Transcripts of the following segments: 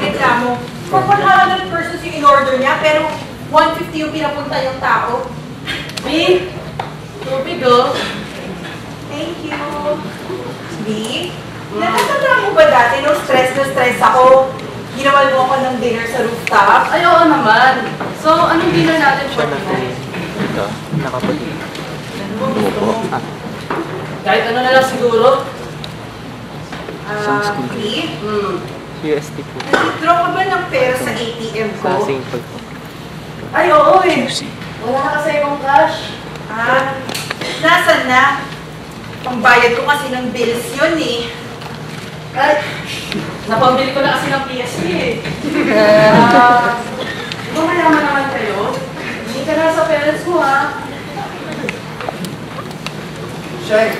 reklamo. For 100 persons yung in-order niya, pero 150 yung pinapunta yung tao. B, tubig oh. Thank you. B, nakatanda mo ba dati nung stress na stress ako? Ginawa mo ako ng dinner sa rooftop? Ay, oo naman. So, anong dinner natin for tonight? Ito, nakaputi. Ano mo gusto mo? Kahit ano na lang siguro. B, UST po. nag-withdraw ka ba ng pera sa ATM ko? Sa simple po. Ay, oo eh. Wala na kasi yung cash. Nasaan na? Pambayad ko kasi ng bills yun eh. Ay, napambili ko na kasi ng PSP eh. Di ba mayaman naman kayo? Hindi ka na sa parents mo ha. Sheng,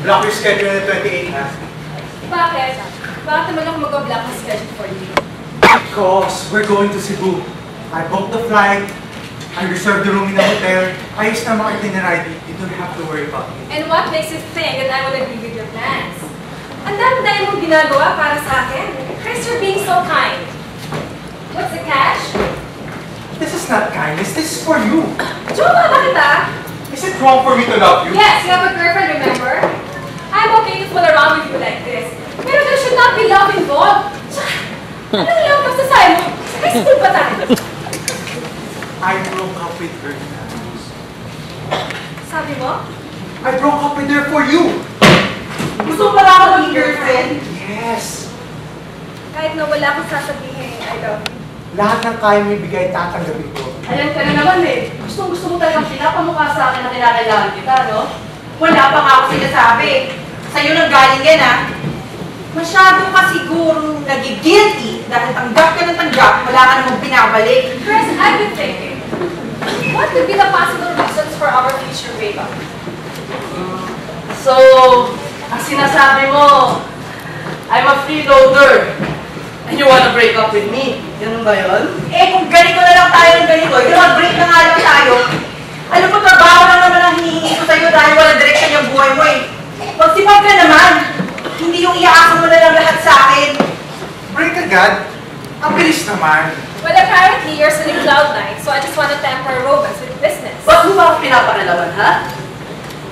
block your schedule na 28 ha? Bakit? Bakit naman ako mag-block ang schedule for you? Because we're going to Cebu. I booked the flight. I reserved the room in the hotel. Ayos na mga itinerary. You don't have to worry about me. And what makes you think that I will agree with your plans? Ang dami-dami mong ginagawa para sa akin. Chris, you're being so kind. What's the catch? This is not kindness. This is for you. Jowa ba kita? Is it wrong for me to love you? Yes, you have a girlfriend, remember? I'm okay to fool around with you like this. Pero there should not be love involved. Tsaka, anong love basta sa'yo mo? Sa high school pa tayo. I broke up with her. Sabi mo? I broke up with her for you. Gusto mo pala ako maging girlfriend? Yes. Kahit na wala akong sasabihin, I love you. Lahat ng kaya mo ibigay, tatanggapin ko. Ayan ka na naman eh. Gusto mo talagang pinapamukha sa akin na kinakailangan kita, no? Wala pa nga ako sinasabi. Sa'yo nang galing yan ah. Masyado ka sigurong nagigilty dahil tanggap ka ng tanggap, wala ka namang binabalik. Chris, I've been thinking, what could be the possible reasons for our future breakup? So, ang sinasabi mo, I'm a freeloader. And you wanna break up with me? Ganun ba yun? Eh kung ganito na lang tayo ng ganito, break na nga lang tayo. Ano po trabaho na naman ang hinihingi ko sa'yo dahil wala direksyon yung buhay mo eh. Magsipag ka naman. Hindi yung iaasa mo na lang lahat sa akin. Break agad? Ang bilis naman. Well, apparently you're still in cloud nine, so I just want to temper romance with business. Ba't mo ba ako pinapakalaman, ha?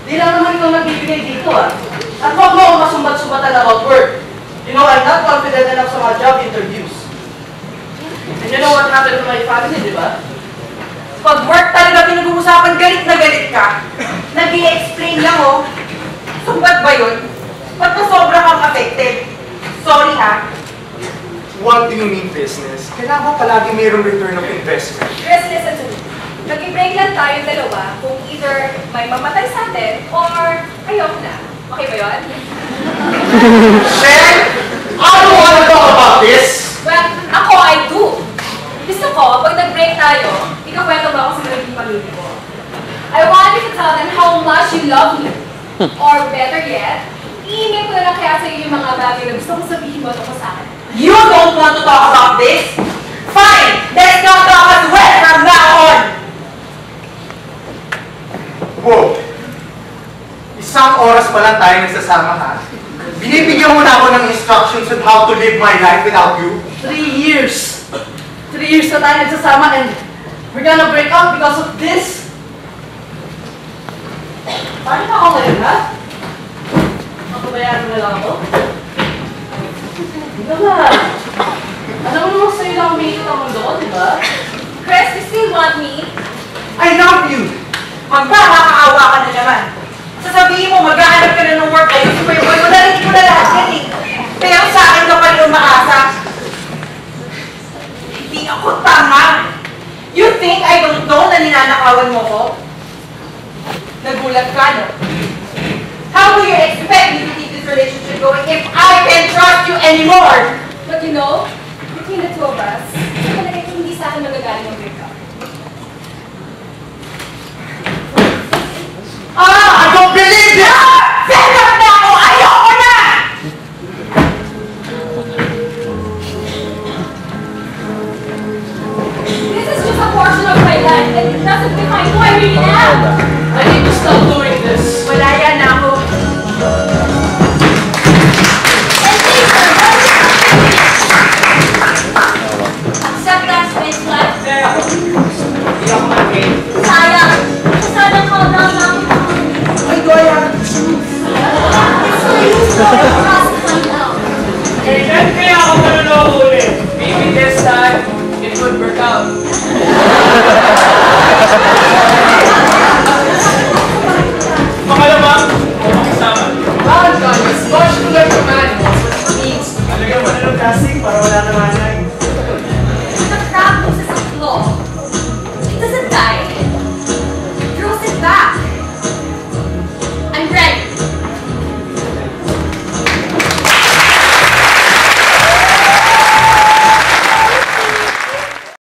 Di lang naman ikaw nagbibigay dito, ah. At huwag mo akong masumbat-sumbatan about work. You know, I'm not confident enough sa mga job interviews. And you know what happened to my family, di ba? Pag work talaga pinag-uusapan, galit na galit ka. Nag-i-explain lang oh. Sumbat ba yun? Ba't na sobra kang affected? Sorry ha. What do you mean business? Kailangan palagi mayroong return of investment. Chris, listen to me. Nag-break lang tayong dalawa kung either may mamatay sa atin or ayoko na. Okay ba yun? Sheng! I don't want to talk about this! Well, ako, I do. Gusto ko, pag nag-break tayo, ikakwento mo ako sa naging pamilya ko. I want you to tell them how much you love me. Or better yet, i-email ko na lang kaya sa'yo yung mga bagay na gusto kong sabihin mo tungkol sa akin. You don't want to talk about this? Fine! Let's not talk as well from now on! Whoa! Isang oras pa lang tayo nagsasama ha. Binibigyan mo na ako ng instructions on how to live my life without you. 3 years! 3 years na tayo nagsasama and we're gonna break up because of this? Paano na ako ngayon, ha? Mapabayaan mo na lang ako? Di ba? Alam mo naman sa'yo lang umiikot ang mundo ko, di ba? Chris, you still want me? I love you! Magpapakaawa ka na naman. Sasabihin mo, maghahanap ka na ng work, ayusin mo yung boy mo, narinig mo na lahat yan eh. Pero sa akin ka pa rin umaasa. Hindi ako tama. You think I don't know na ninanakawan mo ko? Nagulat ka, no? How do you expect me to keep this relationship going if I can't trust you anymore? But you know, between the two of us, talaga hindi sa akin magagaling ang breakup. I don't believe this! Fed up na ako! Ayoko na! This is just a portion of my life and it doesn't define who I really am. I need to stop